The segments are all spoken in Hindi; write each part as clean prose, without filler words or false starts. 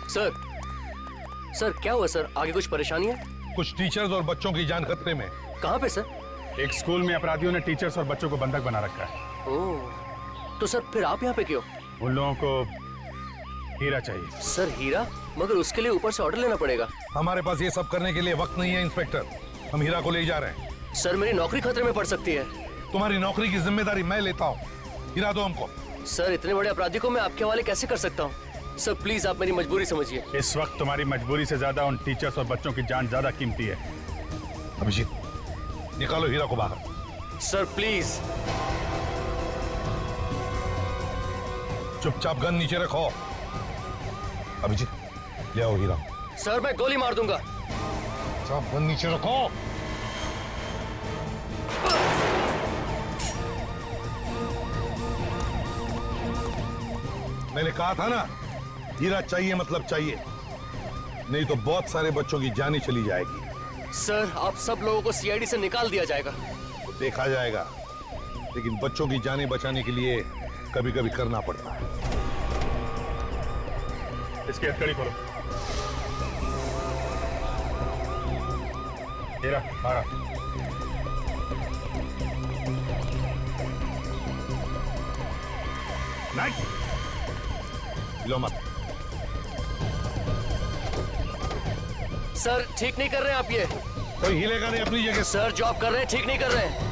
सर सर क्या हुआ सर? आगे कुछ परेशानी है? कुछ टीचर्स और बच्चों की जान खतरे में। कहाँ पे सर? एक स्कूल में अपराधियों ने टीचर्स और बच्चों को बंधक बना रखा है। ओह, तो सर फिर आप यहाँ पे क्यों? उन लोगों को हीरा चाहिए। सर हीरा? मगर उसके लिए ऊपर से ऑर्डर लेना पड़ेगा। हमारे पास ये सब करने के लिए वक्त नहीं है इंस्पेक्टर। हम हीरा को ले जा रहे हैं। सर मेरी नौकरी खतरे में पड़ सकती है। तुम्हारी नौकरी की जिम्मेदारी मैं लेता हूँ। हीरा दो हमको। सर इतने बड़े अपराधी को मैं आपके हवाले कैसे कर सकता हूँ? सर प्लीज आप मेरी मजबूरी समझिए। इस वक्त तुम्हारी मजबूरी से ज्यादा उन टीचर्स और बच्चों की जान ज्यादा कीमती है। अभिजीत, निकालो हीरा को बाहर। Sir please. चुपचाप गन नीचे रखो। अभिजीत, ले आओ हीरा। सर मैं गोली मार दूंगा। सब गन नीचे रखो। मैंने कहा था ना, हीरा चाहिए मतलब चाहिए, नहीं तो बहुत सारे बच्चों की जानें चली जाएगी। सर आप सब लोगों को सीआईडी से निकाल दिया जाएगा। तो देखा जाएगा, लेकिन बच्चों की जानें बचाने के लिए कभी कभी करना पड़ता है। इसकी हथकड़ी खोलो। हीरा मारा। नहीं लो मत। सर ठीक नहीं कर रहे हैं आप ये। कोई हिलेगा नहीं अपनी जगह। सर जो आप कर रहे हैं ठीक नहीं कर रहे हैं।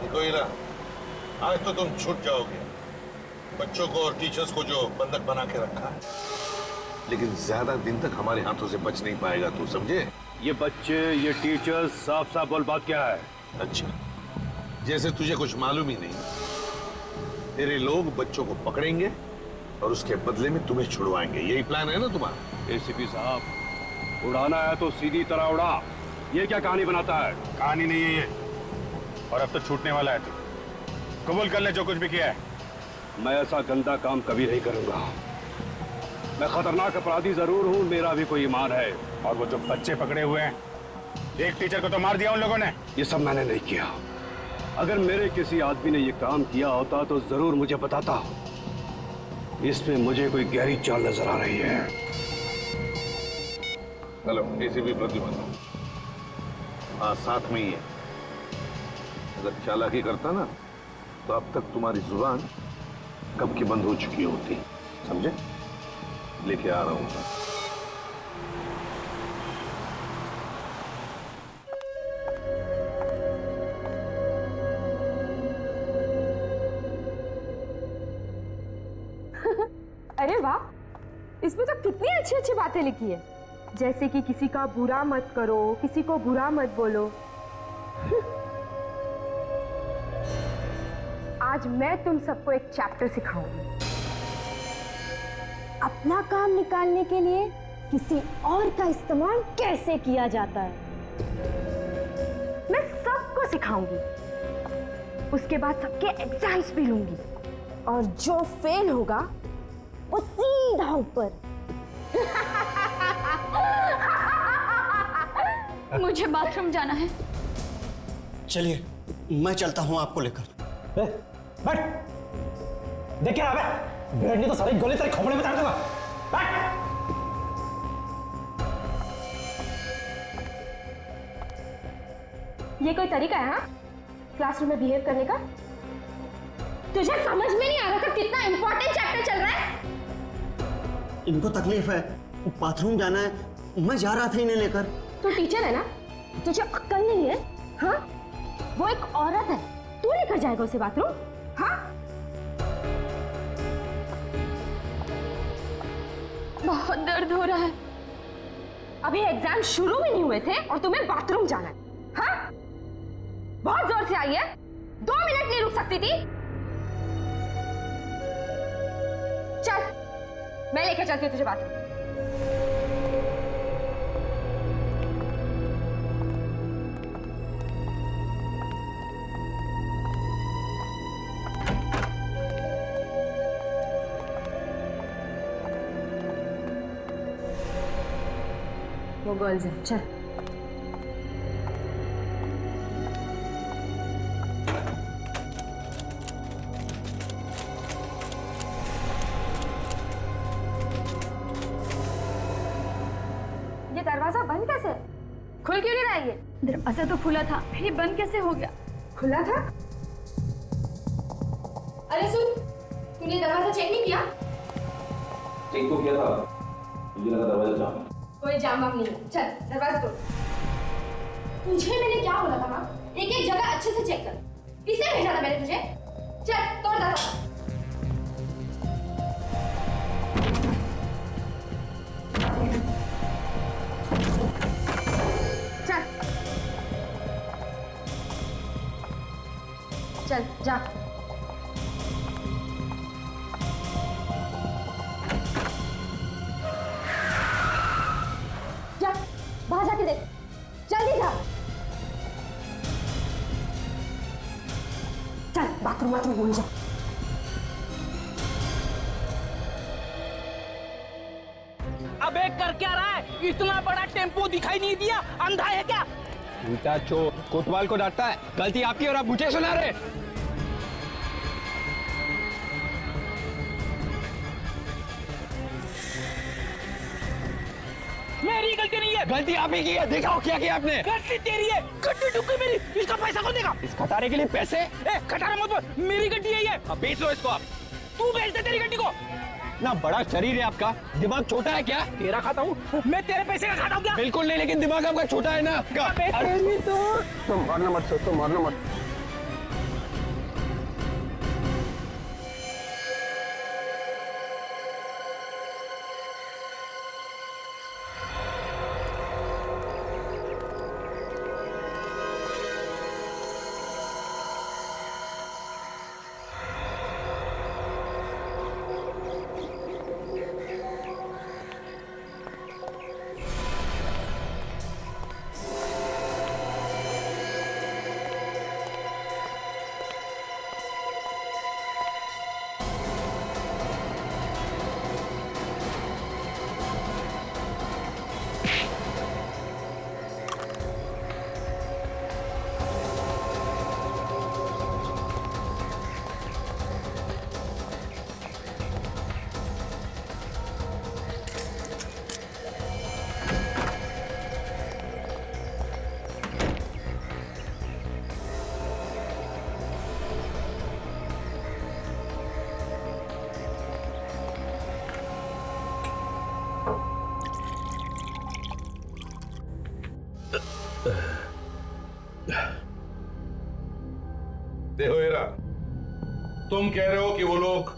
देखो हीरा, आज तो तुम छूट जाओगे। बच्चों को और टीचर्स को जो बंधक बना के रखा है, लेकिन ज्यादा दिन तक हमारे हाथों से बच नहीं पाएगा, तू समझे? ये बच्चे, ये टीचर्स, साफ साफ बोल बात क्या है? अच्छा, जैसे तुझे कुछ मालूम ही नहीं। तेरे लोग बच्चों को पकड़ेंगे और उसके बदले में तुम्हें छुड़वाएंगे। यही प्लान है ना तुम्हारा? एसीपी साहब, उड़ाना है तो सीधी तरह उड़ा। ये क्या कहानी बनाता है? कहानी नहीं है ये, और अब तो छूटने वाला है। तू कबूल कर ले जो कुछ भी किया है। मैं ऐसा गंदा काम कभी नहीं करूंगा। मैं खतरनाक अपराधी जरूर हूं, मेरा भी कोई ईमान है। और वो जो बच्चे पकड़े हुए हैं, एक टीचर को तो मार दिया उन लोगों ने। ये सब मैंने नहीं किया। अगर मेरे किसी आदमी ने ये काम किया होता तो जरूर मुझे बताता। इसमें मुझे कोई गहरी चाल नजर आ रही है। Hello ACP Pradyuman. हाँ साथ में ही है। अगर चालाकी करता ना तो अब तक तुम्हारी जुबान कब की बंद हो चुकी होती, समझे? लेके आ रहा हूं। अरे वाह, इसमें तो कितनी अच्छी अच्छी बातें लिखी है। जैसे कि किसी का बुरा मत करो, किसी को बुरा मत बोलो। आज मैं तुम सबको एक चैप्टर सिखाऊंगी। अपना काम निकालने के लिए किसी और का इस्तेमाल कैसे किया जाता है, मैं सबको सिखाऊंगी। उसके बाद सबके एग्जाम्स भी लूंगी, और जो फेल होगा वो सीधा ऊपर। मुझे बाथरूम जाना है। चलिए मैं चलता हूं आपको लेकर। बैठ, देखे ना बैठनी तो सारी गोली तेरे खोपड़े में डाल दूंगा। बैठ। ये कोई तरीका है हाँ, क्लासरूम में बिहेव करने का? तुझे समझ में नहीं आ रहा था कितना इंपॉर्टेंट चैप्टर चल रहा है? इनको तकलीफ है, बाथरूम जाना है, मैं जा रहा था इन्हें लेकर। तू टीचर है ना, तुझे अक्ल नहीं है? हाँ, वो एक औरत है, तू लेकर जाएगा उसे बाथरूम? हाँ, बहुत दर्द हो रहा है। अभी एग्जाम शुरू भी नहीं हुए थे और तुम्हें बाथरूम जाना है? हाँ, बहुत जोर से आई है, 2 मिनट नहीं रुक सकती थी? चल, मैं लेकर चलती हूँ तुझे बाथरूम। वो गर्ल्स है, चल। क्यों नहीं रहा ये? दरवाजा तो खुला था, फिर ये बंद कैसे हो गया? खुला था? अरे सुन, तूने दरवाजा चेक नहीं किया? चेक तो किया था, मुझे लगा दरवाजा जाम है। कोई जाम वाम नहीं है। चल दरवाजा तोड़। तुझे मैंने क्या बोला था ना? एक एक जगह अच्छे से चेक कर। किसने भेजा था मैंने तुझे? चल तोड़ दरवाजा। चल जा। जा, बाहर जाके देख, जल्दी जा। चल बाथरूम भूल जा। अबे कर क्या रहा है? इतना बड़ा टेम्पो दिखाई नहीं दिया? अंधा है क्या? उल्टा चोर कोतवाल को डांटता है। गलती आपकी और आप मुझे सुना रहे। मेरी गलती नहीं है। गलती आप ही की है। दिखाओ क्या किया आपने। गलती तेरी है। गड्डी डूब गई मेरी। इसका पैसा कौन देगा? इस खटारे के लिए पैसे? खटारा मत बोल। मेरी गड्डी है ये। अब बेच लो इसको आप। तू बेच दे तेरी गड्डी को। ना बड़ा शरीर है आपका, दिमाग छोटा है क्या? तेरा खाता हूँ मैं, तेरे पैसे का खाता हूँ क्या? बिल्कुल नहीं, लेकिन दिमाग आपका छोटा है ना। तो मारना मत, तो मारना मत। देखो हीरा, तुम कह रहे हो कि वो लोग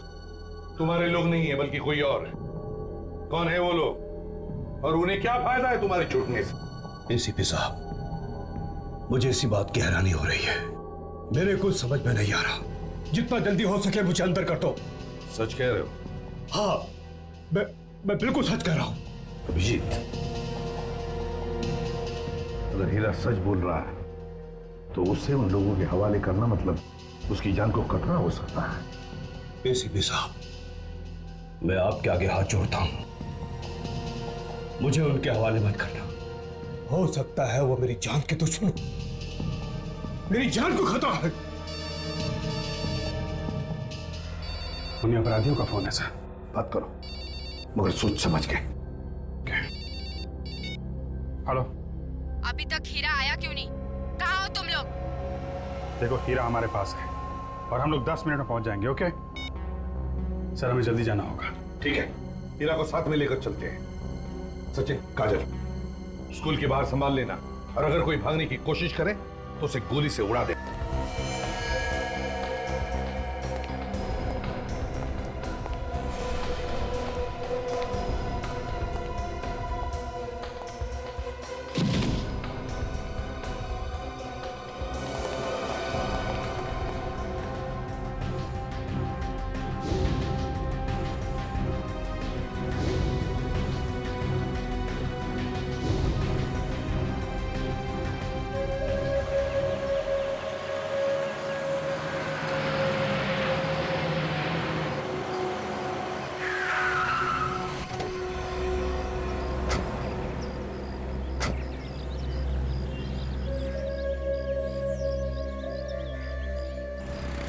तुम्हारे लोग नहीं है बल्कि कोई और है। कौन है वो लोग और उन्हें क्या फायदा है तुम्हारे छूटने से? एसीपी साहब, मुझे इसी बात की हैरानी हो रही है। मेरे कुछ समझ में नहीं आ रहा। जितना जल्दी हो सके मुझे अंदर कर दो। सच कह रहे हो? हाँ, मैं बिल्कुल सच कह रहा हूं। अभिजीत, अगर हीरा सच बोल रहा है तो उसे उन लोगों के हवाले करना मतलब उसकी जान को खतरा हो सकता है। एसीपी साहब, मैं आपके आगे हाथ जोड़ता हूं, मुझे उनके हवाले मत करना। हो सकता है वो मेरी जान के दुश्मन, मेरी जान को खतरा है। उन्हें अपराधियों का फोन है सर। बात करो मगर सोच समझ के। हेलो, अभी तक हीरा आया क्यों नहीं? कहाँ हो तुम लोग? देखो हीरा हमारे पास है और हम लोग 10 मिनट में पहुंच जाएंगे। ओके सर, हमें जल्दी जाना होगा। ठीक है, हीरा को साथ में लेकर चलते हैं। सचिन, काजल, स्कूल के बाहर संभाल लेना और अगर कोई भागने की कोशिश करे तो उसे गोली से उड़ा दे।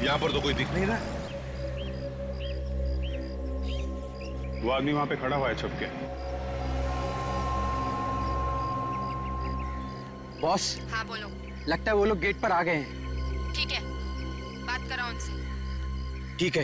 यहां पर तो कोई दिख नहीं रहा। वो आदमी वहां पे खड़ा हुआ है छुप के। बॉस, हाँ बोलो। लगता है वो लोग गेट पर आ गए हैं। ठीक है, बात करो उनसे। ठीक है।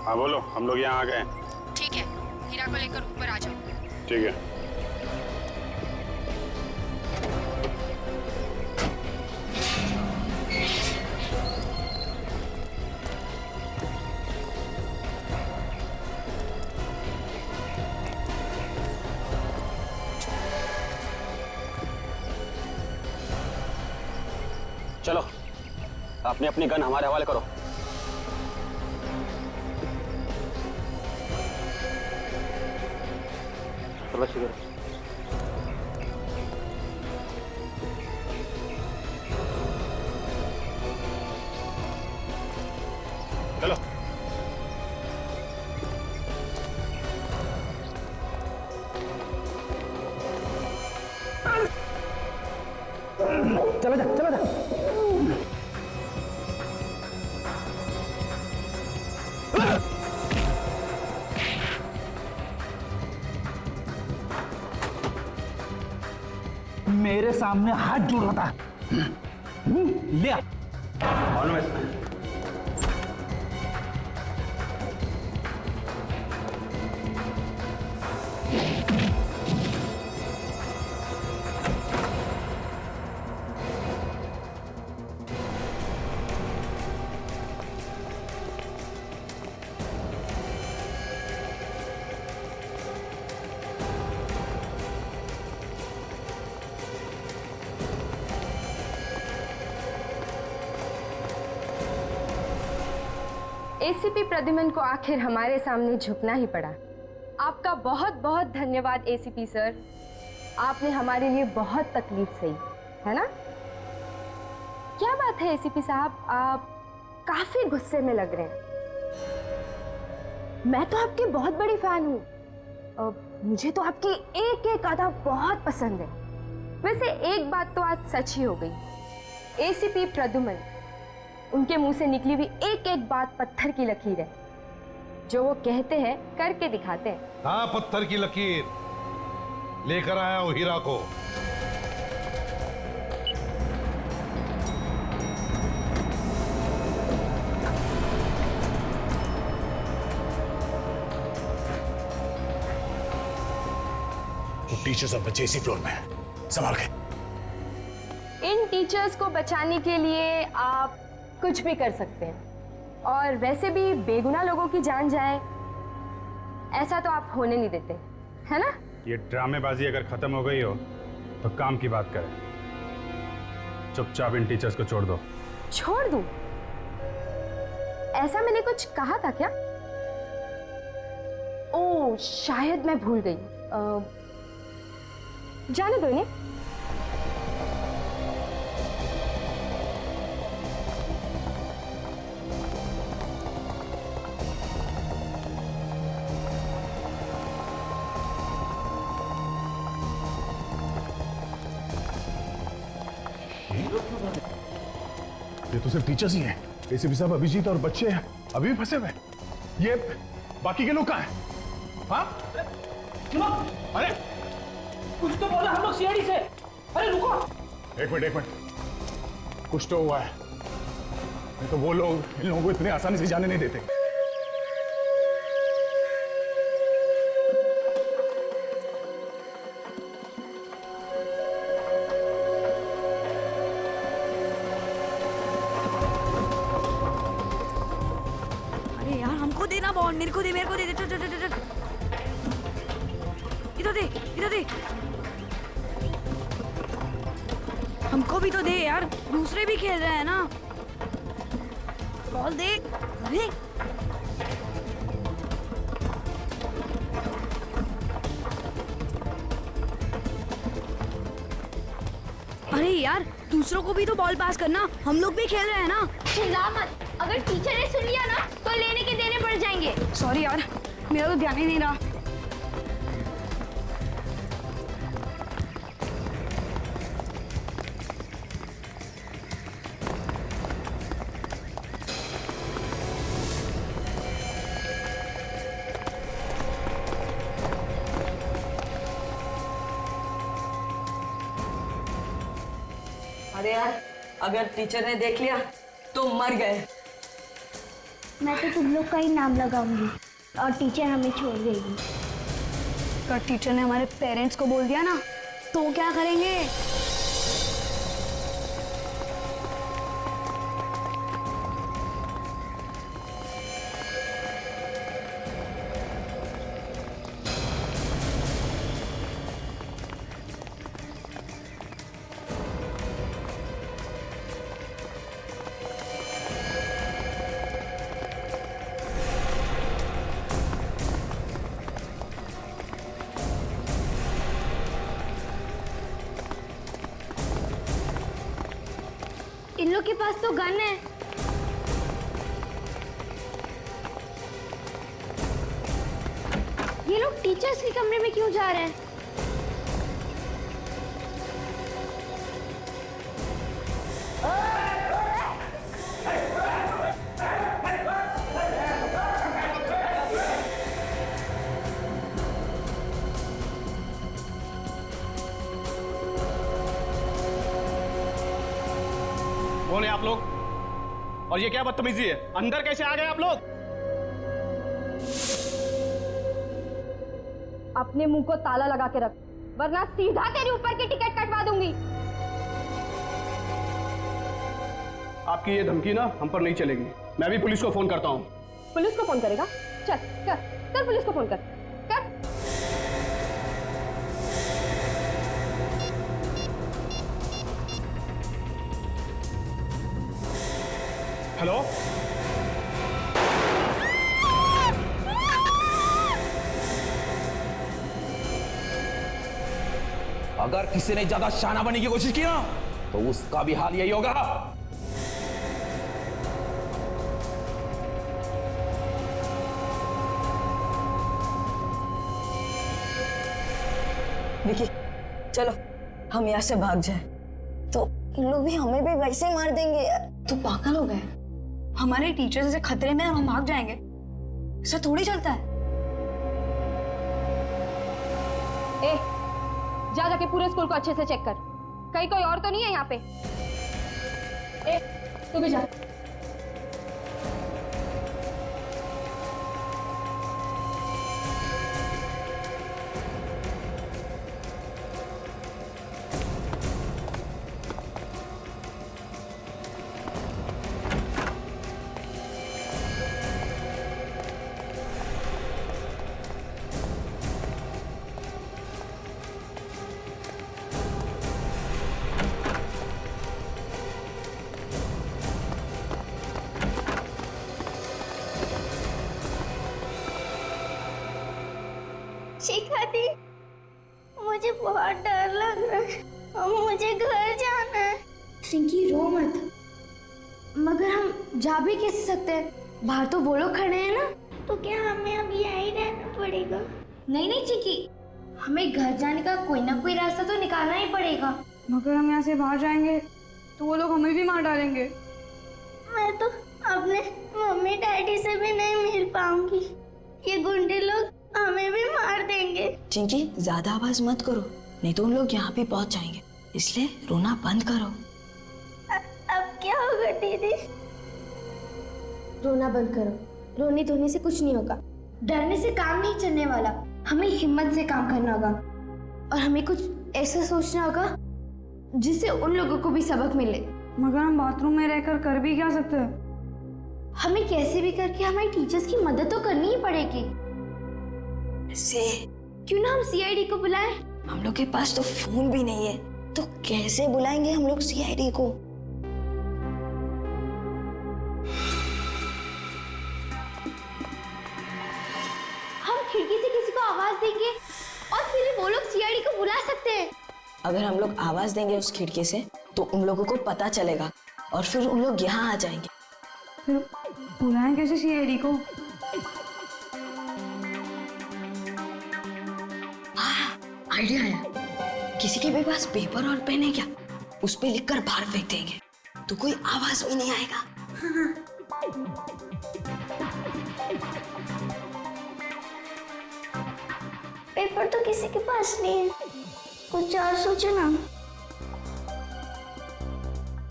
हाँ बोलो, हम लोग यहाँ आ गए हैं। ठीक है, हीरा को लेकर ऊपर आ जाओ। ठीक है। चलो, अपनी अपनी गन हमारे हवाले करो। तलाशी करो। चलो। चला जा, चला जा। मेरे सामने हाथ जोड़ रहा था। ले आ। एसीपी प्रद्युमन को आखिर हमारे सामने झुकना ही पड़ा। आपका बहुत बहुत धन्यवाद एसीपी सर, आपने हमारे लिए बहुत तकलीफ सही, है ना? क्या बात है एसीपी साहब, आप काफी गुस्से में लग रहे हैं। मैं तो आपकी बहुत बड़ी फैन हूँ। मुझे तो आपकी एक एक अदा बहुत पसंद है। वैसे एक बात तो आज सच ही हो गई। एसीपी प्रद्युमन, उनके मुंह से निकली हुई एक एक बात पत्थर की लकीर है। जो वो कहते हैं करके दिखाते हैं। हाँ, पत्थर की लकीर लेकर आया हूं हीरा को। टीचर्स और बच्चे इसी फ्लोर में हैं, संभाल के। इन टीचर्स को बचाने के लिए आप कुछ भी कर सकते हैं, और वैसे भी बेगुनाह लोगों की जान जाए ऐसा तो आप होने नहीं देते, है ना? ये ड्रामेबाजी अगर खत्म हो गई हो तो काम की बात करें। चुपचाप इन टीचर्स को छोड़ दो। छोड़ दूं? ऐसा मैंने कुछ कहा था क्या? ओह, शायद मैं भूल गई। जाने दो इन्हें। ये तो सिर्फ टीचर्स ही हैं। एसीपी साहब, अभिजीत और बच्चे अभी भी फंसे हुए। ये बाकी के लोग कहाँ हैं? हाँ? अरे कुछ तो बोला हम लोग सीआईडी से। अरे रुको। एक मिनट। कुछ तो हुआ है, नहीं तो वो लोग इन लोगों को इतने आसानी से जाने नहीं देते। अरे यार, हमको देना बॉल, मेरे को दे, मेरे को दे। इधर दे, इधर दे। हमको भी तो दे यार, दूसरे भी खेल रहे हैं ना। बॉल दे। अरे अरे यार, दूसरों को भी तो बॉल पास करना, हम लोग भी खेल रहे हैं ना। चिल्ला मत, अगर टीचर ने सुन लिया ना तो लेने के देने पड़ जाएंगे। सॉरी यार, मेरा तो ध्यान ही नहीं रहा। अगर टीचर ने देख लिया तो मर गए। मैं तो तुम लोग का ही नाम लगाऊंगी और टीचर हमें छोड़ देगी। अगर टीचर ने हमारे पेरेंट्स को बोल दिया ना तो क्या करेंगे? इन लोग के पास तो गन है। ये लोग टीचर्स के कमरे में क्यों जा रहे हैं? कौन है आप लोग? और ये क्या बदतमीजी है? अंदर कैसे आ गए आप लोग? अपने मुंह को ताला लगा के रख, वरना सीधा तेरे ऊपर की टिकट कटवा दूंगी। आपकी ये धमकी ना हम पर नहीं चलेगी। मैं भी पुलिस को फोन करता हूँ। पुलिस को फोन करेगा? चल कर, कर पुलिस को फोन कर। हेलो, अगर किसी ने ज्यादा शाना बनने की कोशिश की ना तो उसका भी हाल यही होगा। विकी चलो हम यहाँ से भाग जाए। तो इन लोग भी हमें भी वैसे ही मार देंगे यार। तू पागल हो गए? हमारे टीचर जैसे खतरे में हम भाग जाएंगे, ऐसा थोड़ी चलता है। ए, जा जाके पूरे स्कूल को अच्छे से चेक कर, कहीं कोई और तो नहीं है यहाँ पे। ए, तू भी जा। शिखा दी, मुझे बहुत डर लग रहा है और मुझे घर जाना है। रिंकी रो मत, मगर हम जा भी कैसे सकते हैं? बाहर तो वो लोग खड़े हैं ना। तो क्या हमें अब यहीं रहना पड़ेगा? नहीं नहीं चिकी, हमें घर जाने का कोई ना कोई रास्ता तो निकालना ही पड़ेगा। मगर हम यहाँ से बाहर जाएंगे तो वो लोग हमें भी मार डालेंगे। मैं तो अपने मम्मी डैडी से भी नहीं मिल पाऊंगी, ये गुंडे लोग हमें भी मार देंगे। चिंकी ज्यादा आवाज मत करो, नहीं तो उन लोग यहाँ भी पहुँच जाएंगे, इसलिए रोना बंद करो। अब क्या होगा दीदी? रोना बंद करो, रोने धोने से कुछ नहीं होगा, डरने से काम नहीं चलने वाला। हमें हिम्मत से काम करना होगा और हमें कुछ ऐसा सोचना होगा जिससे उन लोगों को भी सबक मिले। मगर हम बाथरूम में रहकर कर भी क्या सकते हैं? हमें कैसे भी करके हमारे टीचर्स की मदद तो करनी ही पड़ेगी। से क्यों ना हम सीआईडी को बुलाएं? हम लोग के पास तो फोन भी नहीं है, तो कैसे बुलाएंगे हम लोग सीआईडी को? हम खिड़की से किसी को आवाज देंगे और फिर वो लोग सीआईडी को बुला सकते हैं। अगर हम लोग आवाज देंगे उस खिड़की से तो उन लोगों को पता चलेगा और फिर उन लोग यहाँ आ जाएंगे। फिर बुलाएं कैसे सीआईडी को? आइडिया आया, किसी के भी पास पेपर और पेन है क्या? उस पे लिखकर बाहर फेंक देंगे तो कोई आवाज भी नहीं आएगा। पेपर तो किसी के पास नहीं है, कुछ और सोचो ना।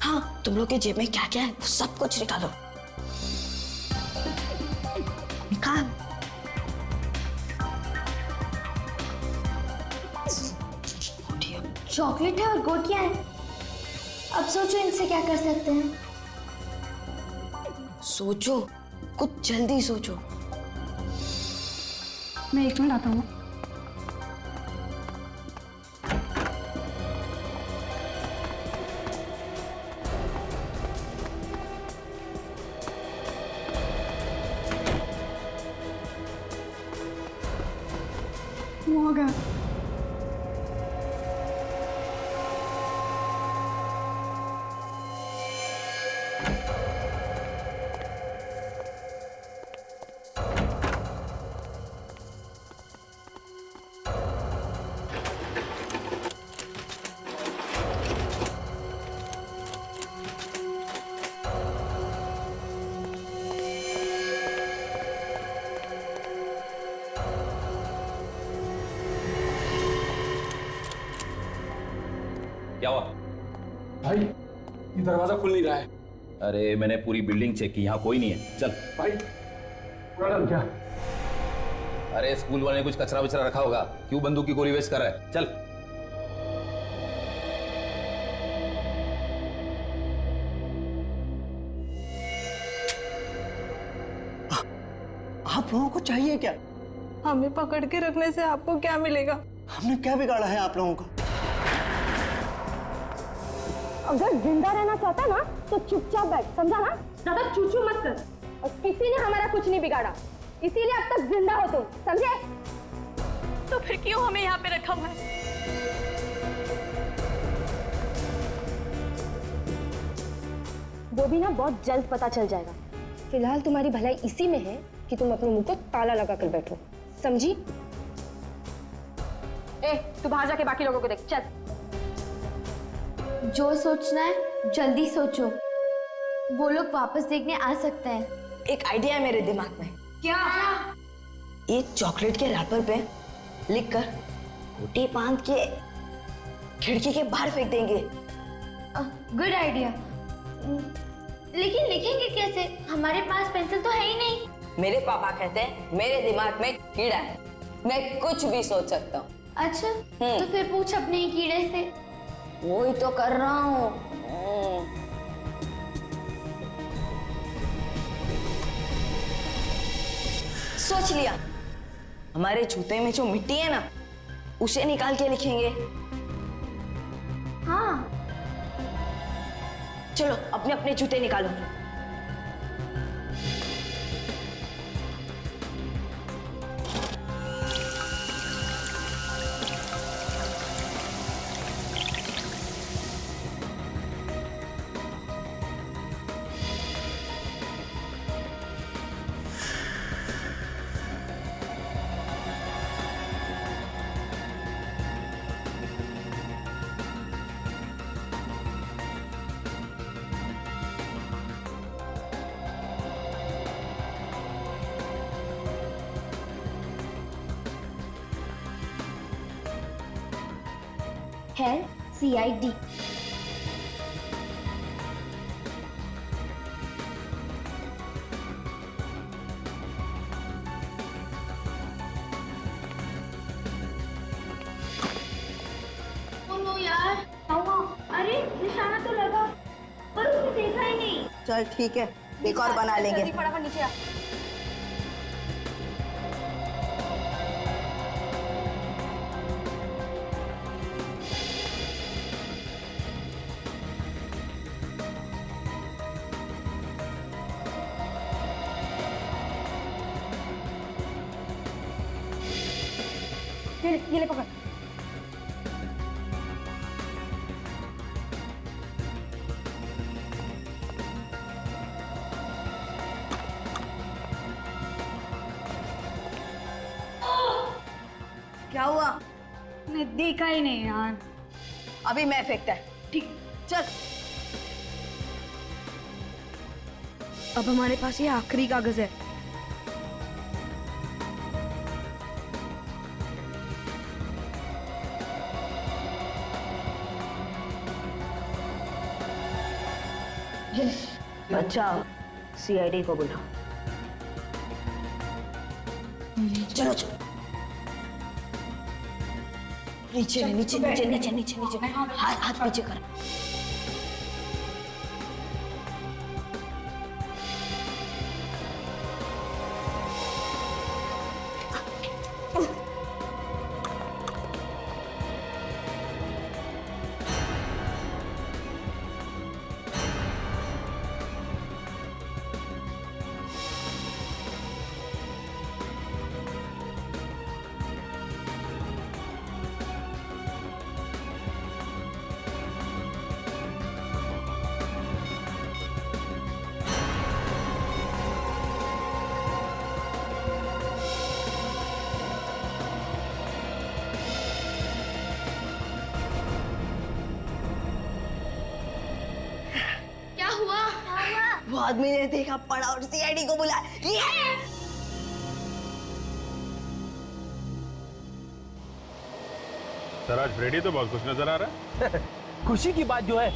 हाँ, तो तुम लोग के जेब में क्या क्या है वो सब कुछ निकालो। निकाल। चॉकलेट है और गुड़ क्या है? अब सोचो इनसे क्या कर सकते हैं। सोचो, कुछ जल्दी सोचो। मैं 1 मिनट आता हूँ। वो आ गया। क्या हुआ? भाई ये दरवाजा खुल नहीं रहा है। अरे मैंने पूरी बिल्डिंग चेक की, यहाँ कोई नहीं है। चल भाई क्या? अरे स्कूल वाले ने कुछ कचरा वचरा रखा होगा, क्यों बंदूक की गोली वेस्ट कर रहा है? चल। आप लोगों को चाहिए क्या? हमें पकड़ के रखने से आपको क्या मिलेगा? हमने क्या बिगाड़ा है आप लोगों का? अगर जिंदा रहना चाहता ना तो चुपचाप बैठ, समझा ना? ज्यादा चूचू मत कर। और किसी ने हमारा कुछ नहीं बिगाड़ा, इसीलिए अब तक जिंदा हो तुम, समझे? तो फिर क्यों हमें यहाँ पे रखा हुआ है? वो भी ना बहुत जल्द पता चल जाएगा। फिलहाल तुम्हारी भलाई इसी में है कि तुम अपने मुंह को ताला लगा कर बैठो, समझी? ए, तू बाहर जाके बाकी लोगों को देख, चल। जो सोचना है जल्दी सोचो, वो लोग वापस देखने आ सकते हैं। एक आइडिया है मेरे दिमाग में। क्या? एक चॉकलेट के रैपर पे लिखकर खूंटी बांध के खिड़की के बाहर फेंक देंगे। Good idea. लेकिन लिखेंगे कैसे? हमारे पास पेंसिल तो है ही नहीं। मेरे पापा कहते हैं मेरे दिमाग में कीड़ा है, मैं कुछ भी सोच सकता हूँ। अच्छा, तो फिर पूछ अपने ही कीड़े से। वही तो कर रहा हूँ। सोच लिया, हमारे जूते में जो मिट्टी है ना उसे निकाल के लिखेंगे। हाँ, चलो अपने अपने जूते निकालो। है CID। नो यार, अरे निशाना तो लगा पर उसने देखा ही नहीं। चल ठीक है, एक और बना लेंगे। फटाफट नीचे आ। ये ले पकड़। क्या हुआ? मैं देखा ही नहीं यार। अभी मैं फेंकता है। ठीक, चल। अब हमारे पास ये आखिरी कागज है। अच्छा सीआईडी को बुला। चलो चलो नीचे नीचे नीचे नीचे नीचे नीचे हाथ पीछे कर। वो आदमी ने देखा पड़ा और सीआईडी को बुलाया। सर आज फ्रेडी तो बहुत खुश नजर आ रहा है। खुशी की बात जो है,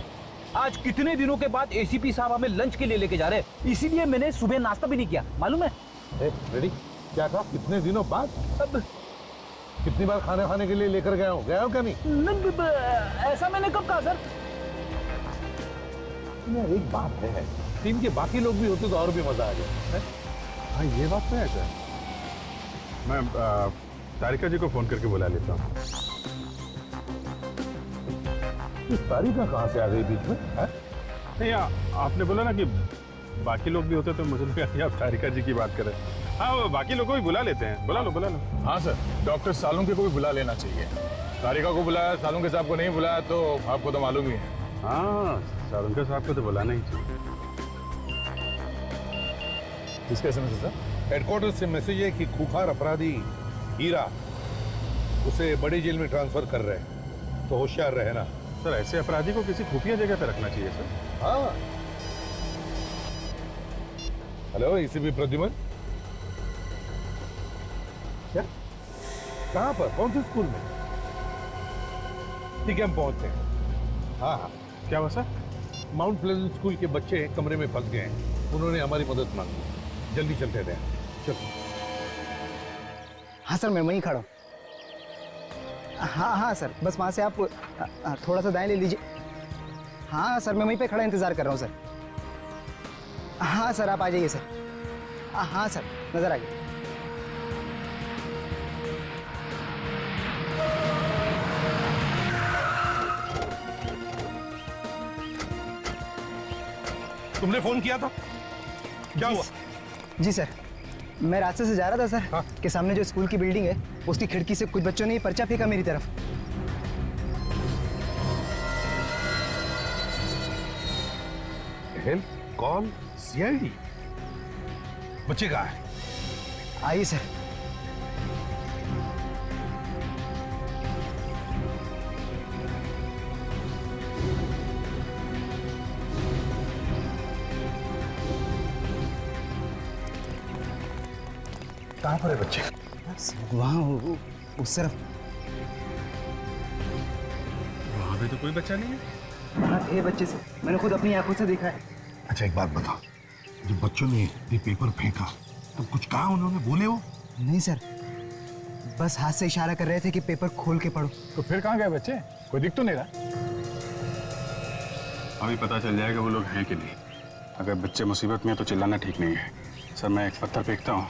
आज कितने दिनों के बाद एसीपी साहब हमें लंच के लिए लेके जा रहे हैं, इसीलिए मैंने सुबह नाश्ता भी नहीं किया, मालूम है? फ्रेडी क्या कहा? कितने दिनों बाद? अब कितनी बार खाने के लिए लेकर गया हो क्या नहीं? ऐसा मैंने कब कहा सर? एक बात है, टीम के बाकी लोग भी होते तो और भी मजा आ जाए। हाँ ये बात तो है सर। मैं तारिका जी को फोन करके बुला लेता हूँ। तारिका कहाँ से आ गई बीच में? नहीं आपने बोला ना कि बाकी लोग भी होते तो मुझे लगा कि आप तारिका जी की बात कर रहे हैं। हाँ वो बाकी लोगों को भी बुला लेते हैं, बुला लो। हाँ सर, डॉक्टर सालुंके को भी बुला लेना चाहिए। तारिका को बुलाया, सालुंके साहब को नहीं बुलाया तो आपको तो मालूम ही है। हाँ सालुंके साहब को तो बुलाना ही चाहिए। किसका एसएमएस है सर? हेडक्वार्टर से मैसेज है कि खूंखार अपराधी हीरा उसे बड़ी जेल में ट्रांसफर कर रहे हैं, तो होशियार रहना। सर ऐसे अपराधी को किसी खुफिया जगह पे रखना चाहिए सर। हाँ। हेलो एसीपी प्रद्युमन, क्या? कहाँ पर? कौन से स्कूल में? ठीक है हम पहुंचते हैं। हाँ क्या हुआ सर? माउंट प्लेजेंट स्कूल के बच्चे कमरे में फंस गए हैं, उन्होंने हमारी मदद मांगी। जल्दी चलते हैं। चलो। हाँ सर मैं वहीं खड़ा हूँ। हाँ सर बस वहाँ से आप थोड़ा सा दाएं ले लीजिए। हाँ सर मैं वहीं पे खड़ा इंतज़ार कर रहा हूँ सर। हाँ सर आप आ जाइए सर। हाँ सर नज़र आ गया। तुमने फोन किया था? क्या हुआ? जी सर मैं रास्ते से जा रहा था सर। के सामने जो स्कूल की बिल्डिंग है उसकी खिड़की से कुछ बच्चों ने पर्चा फेंका मेरी तरफ। Help call CID. बच्चे कहाँ है? आइए सर। कहाँ पर है बच्चे? वहाँ उस तरफ। वहाँ पे तो कोई बच्चा नहीं है। हाँ ये बच्चे से मैंने खुद अपनी आंखों से देखा है। अच्छा एक बात बताओ, जब बच्चों ने ये पेपर फेंका तो कुछ कहा उन्होंने? बोले वो? नहीं सर बस हाथ से इशारा कर रहे थे कि पेपर खोल के पढ़ो। तो फिर कहाँ गए बच्चे? कोई दिख तो नहीं रहा। अभी पता चल जाएगा वो लोग हैं कि नहीं। अगर बच्चे मुसीबत में हैं तो चिल्लाना ठीक नहीं है। सर मैं एक पत्थर फेंकता हूँ,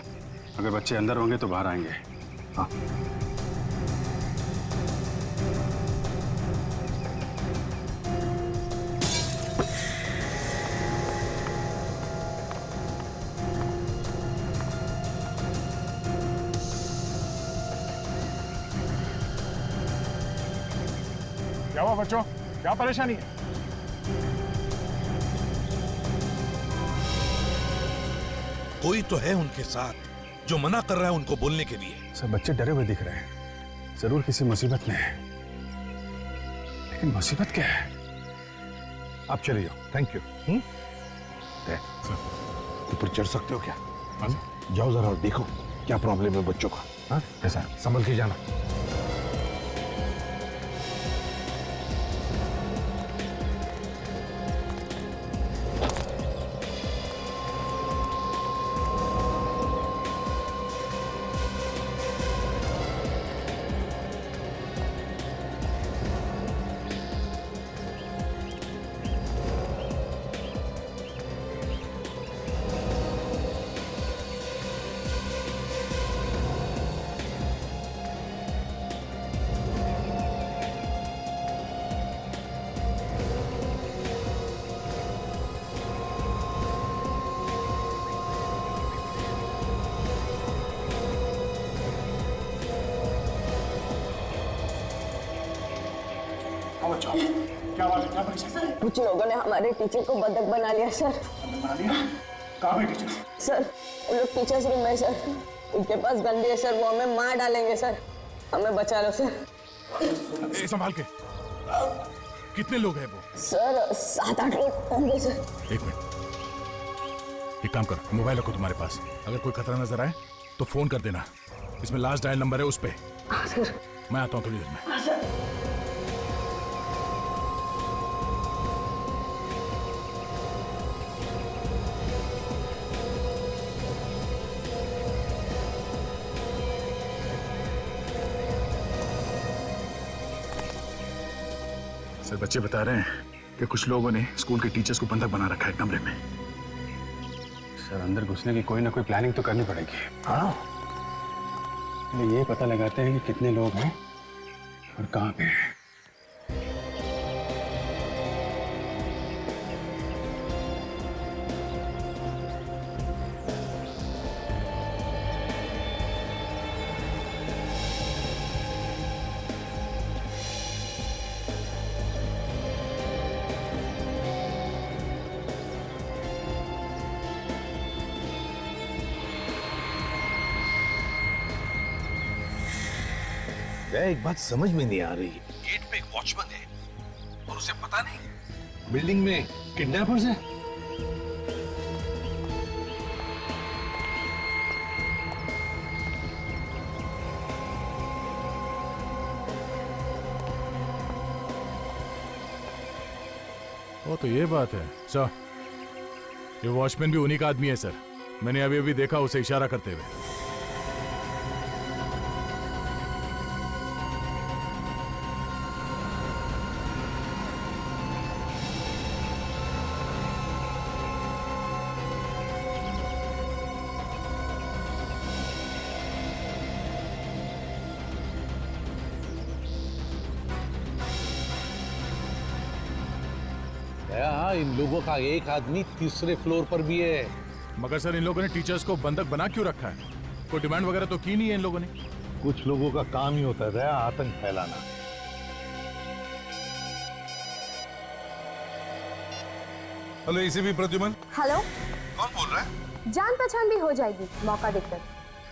अगर बच्चे अंदर होंगे तो बाहर आएंगे। हाँ क्या हुआ बच्चों? क्या परेशानी है? कोई तो है उनके साथ जो मना कर रहा है उनको बोलने के लिए। सब बच्चे डरे हुए दिख रहे हैं, जरूर किसी मुसीबत में है। लेकिन मुसीबत क्या है? आप चले जाओ। Thank you. ऊपर चढ़ सकते हो क्या? जाओ जरा और देखो क्या प्रॉब्लम है बच्चों का। हाँ ऐसा संभल के जाना। हाँ बच्चों, क्या बात है, क्या परेशानी है? कुछ लोगों ने हमारे टीचर को बंधक बना लिया सर। बना लिया? कहाँ है टीचर? सर वो लोग टीचर्स रूम में सर, उनके पास गंदी है सर, वो हमें मार डालेंगे सर, हमें बचा लो सर। संभाल के। कितने लोग हैं वो? सर 7-8 लोग होंगे सर। एक मिनट, एक काम कर, मोबाइल रखो तुम्हारे पास, अगर कोई खतरा नजर आए तो फोन कर देना, इसमें लास्ट डायल नंबर है उस पे। हाँ सर। मैं आता हूँ थोड़ी देर में। हाँ सर। सर बच्चे बता रहे हैं कि कुछ लोगों ने स्कूल के टीचर्स को बंधक बना रखा है कमरे में। सर अंदर घुसने की कोई ना कोई प्लानिंग तो करनी पड़ेगी। हाँ, ये पता लगाते हैं कि कितने लोग हैं और कहाँ पे हैं। एक बात समझ में नहीं आ रही, गेट पे एक वॉचमैन है और उसे पता नहीं बिल्डिंग में किडनैपर्स हैं। वो तो ये बात है सर, ये वॉचमैन भी उन्हीं का आदमी है सर, मैंने अभी अभी देखा उसे इशारा करते हुए। हाँ, इन लोगों का एक आदमी तीसरे फ्लोर पर भी है। मगर सर इन लोगों ने टीचर्स को बंधक बना क्यों रखा है? कोई डिमांड वगैरह तो की नहीं है इन लोगों ने। कुछ लोगों का काम ही होता है आतंक फैलाना। Hello ACP Pradyuman. हेलो, कौन बोल रहा है? जान पहचान भी हो जाएगी मौका देखकर।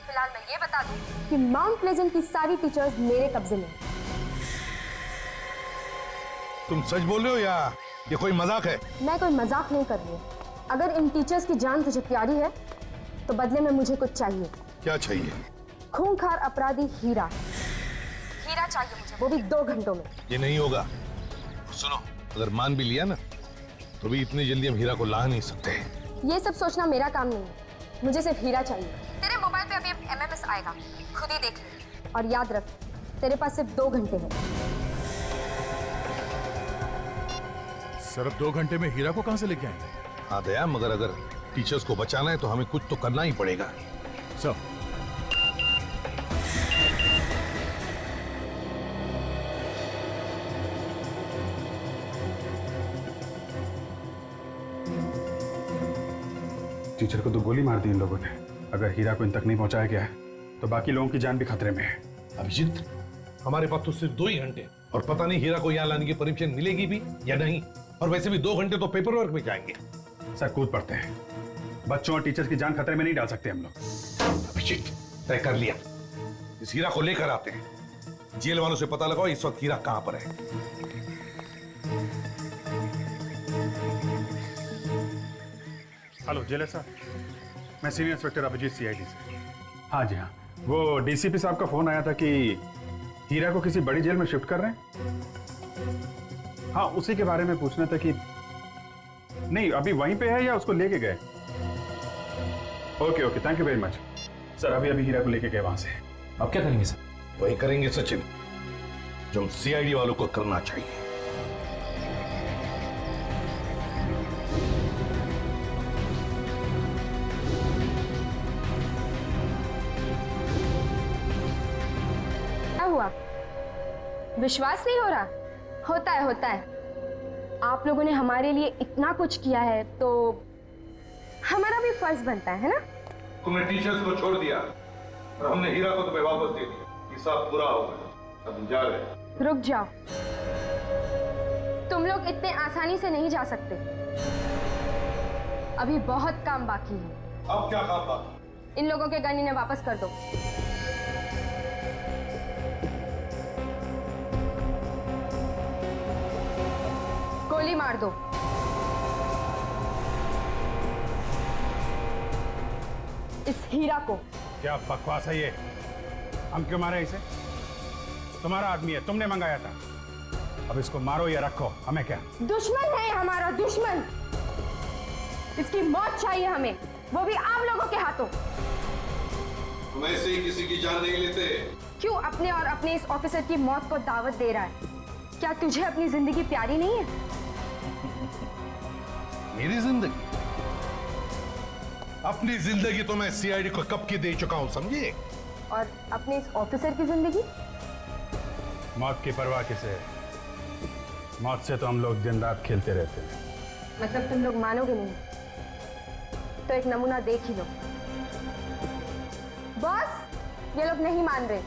फिलहाल मैं ये बता दूं कि माउंट प्लेजेंट की सारी टीचर्स मेरे कब्जे में। तुम सच बोल रहे हो या ये कोई मजाक है? मैं कोई मजाक नहीं कर रही हूँ। अगर इन टीचर्स की जान तुझे प्यारी है तो बदले में मुझे कुछ चाहिए। क्या चाहिए? खूंखार अपराधी हीरा चाहिए मुझे, वो भी 2 घंटों में। ये नहीं होगा। सुनो, अगर मान भी लिया ना तो भी इतनी जल्दी हम हीरा को ला नहीं सकते। ये सब सोचना मेरा काम नहीं है, मुझे सिर्फ हीरा चाहिए। तेरे मोबाइल पे अभी MMS आएगा, खुद ही देख ले। और याद रख, तेरे पास सिर्फ 2 घंटे हैं। सर अब 2 घंटे में हीरा को कहां से लेके आएंगे? हाँ दया, मगर अगर टीचर्स को बचाना है तो हमें कुछ तो करना ही पड़ेगा। सर टीचर को तो गोली मार दी इन लोगों ने। अगर हीरा को इन तक नहीं पहुंचाया गया तो बाकी लोगों की जान भी खतरे में है। अभिजीत, हमारे पास तो सिर्फ 2 ही घंटे और पता नहीं हीरा को यहाँ लाने की परमिशन मिलेगी भी या नहीं। और वैसे भी 2 घंटे तो पेपर वर्क में जाएंगे। सर कूद पड़ते हैं, बच्चों और टीचर्स की जान खतरे में नहीं डाल सकते हम लोग। अभिजीत, तय कर लिया, इस हीरा को लेकर आते हैं। जेल वालों से पता लगाओ इस वक्त हीरा कहां पर है। हेलो जेलर साहब, मैं सीनियर इंस्पेक्टर अभिजीत CID से। हाँ जी हाँ, वो DCP साहब का फोन आया था कि हीरा को किसी बड़ी जेल में शिफ्ट कर रहे हैं। हाँ, उसी के बारे में पूछना था कि नहीं अभी वहीं पे है या उसको लेके गए। Okay thank you very much sir. अभी हीरा को लेके गए वहां से। अब क्या करेंगे सर? वही करेंगे सचिन जो हम CID वालों को करना चाहिए। हुआ? विश्वास नहीं हो रहा? होता है। आप लोगों ने हमारे लिए इतना कुछ किया है तो हमारा भी फर्ज बनता है ना? तुमने टीचर्स को छोड़ दिया और हमने हीरा को तुम्हें वापस दे दिया। हिसाब पूरा होगा, अब जा रहे हैं। रुक जाओ। हम लोग इतने आसानी से नहीं जा सकते। अभी बहुत काम बाकी है। अब क्या काम बाकी? इन लोगों के गन इन्हें वापस कर दो। गोली मार दो। इस हीरा को। क्या बकवास है ये? हम क्यों मारे इसे? तुम्हारा आदमी है, तुमने मंगाया था। अब इसको मारो या रखो, हमें क्या? दुश्मन है हमारा, दुश्मन। इसकी मौत चाहिए हमें, वो भी आप लोगों के हाथों। तुम ऐसे ही किसी की जान नहीं लेते। क्यों अपने और अपने इस ऑफिसर की मौत को दावत दे रहा है? क्या तुझे अपनी जिंदगी प्यारी नहीं है? मेरी जिंदगी? अपनी जिंदगी तो मैं सीआईडी को कब की दे चुका हूं, समझिए। और अपने इस ऑफिसर की जिंदगी? मौत की परवाह किसे? मौत से तो हम लोग दिन रात खेलते रहते हैं। मतलब तुम लोग मानोगे नहीं? तो एक नमूना देख ही लो। बॉस, ये लोग नहीं मान रहे।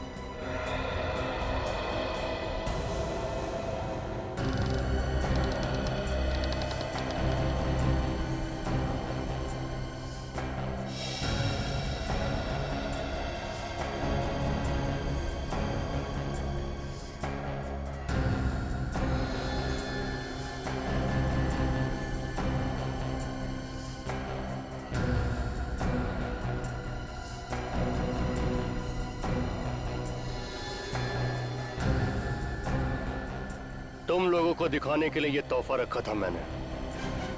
तुम लोगों को दिखाने के लिए ये तोहफा रखा था मैंने।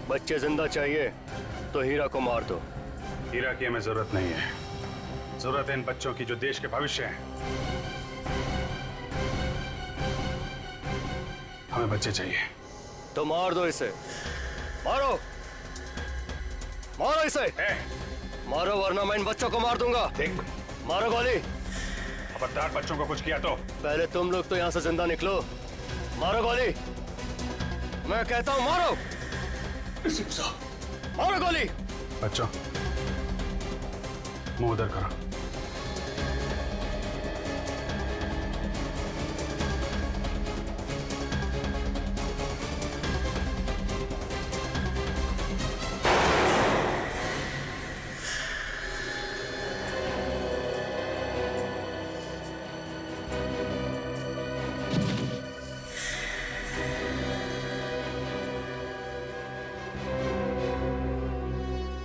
बच्चे जिंदा चाहिए तो हीरा को मार दो। हीरा की हमें जरूरत नहीं है। जरूरत है इन बच्चों की जो देश के भविष्य हैं। हमें बच्चे चाहिए। तो मार दो इसे। मारो, मारो इसे। मारो वरना मैं इन बच्चों को मार दूंगा। देख, मारो गोली। खबरदार बच्चों को कुछ किया तो। पहले तुम लोग तो यहां से जिंदा निकलो। मारो गोली। मैं कहता हूं मारो। मारो गोली। बच्चों, मुंह उधर करो।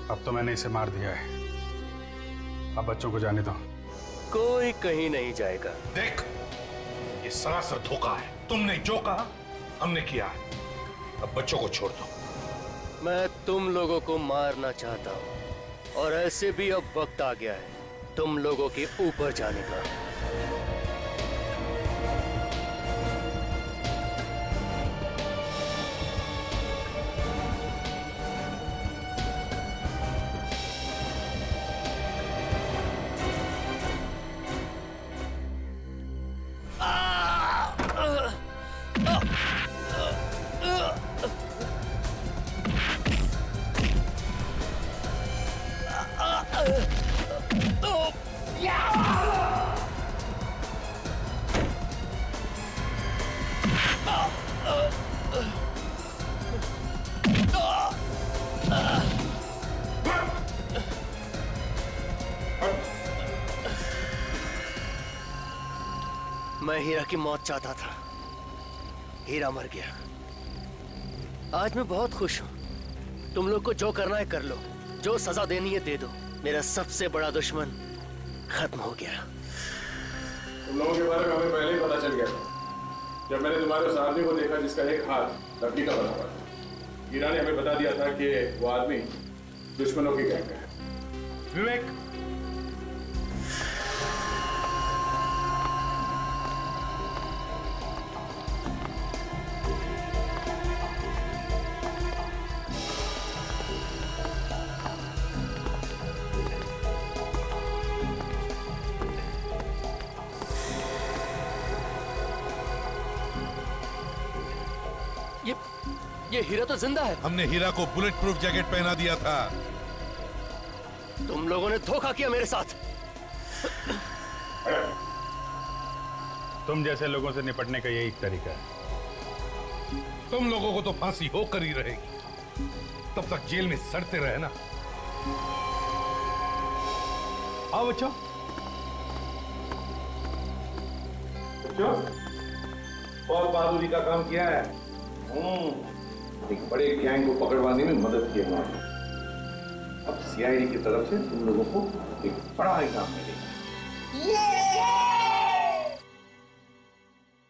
अब तो मैंने इसे मार दिया है। अब बच्चों को जाने दो। कोई कहीं नहीं जाएगा। देख, ये सरासर धोखा है। तुमने जो कहा हमने किया है। अब बच्चों को छोड़ दो। मैं तुम लोगों को मारना चाहता हूं और ऐसे भी अब वक्त आ गया है तुम लोगों के ऊपर जाने का। मैं हीरा की मौत चाहता था। हीरा मर गया। आज मैं बहुत खुश हूं। तुम लोग को जो करना है कर लो, जो सजा देनी है दे दो। मेरा सबसे बड़ा दुश्मन खत्म हो गया। तुम लोगों के बारे में हमें पहले ही पता चल गया था। जब मैंने तुम्हारे उस आदमी को देखा जिसका एक हाथ लकड़ी का बना हुआ था। हीरा ने हमें बता दिया था कि वो आदमी दुश्मनों की गैंग का है। विवेक, ये हीरा तो जिंदा है। हमने हीरा को बुलेट प्रूफ जैकेट पहना दिया था। तुम लोगों ने धोखा किया मेरे साथ। तुम जैसे लोगों से निपटने का यही तरीका है। तुम लोगों को तो फांसी होकर ही रहेगी, तब तक जेल में सड़ते रहे ना। आओ बच्चों। बच्चों, बहुत बहादुरी का काम किया है। एक बड़े गैंग को पकड़वाने में मदद की हमारी। अब सीआईडी की तरफ से तुम लोगों को एक बड़ा इनाम मिलेगा।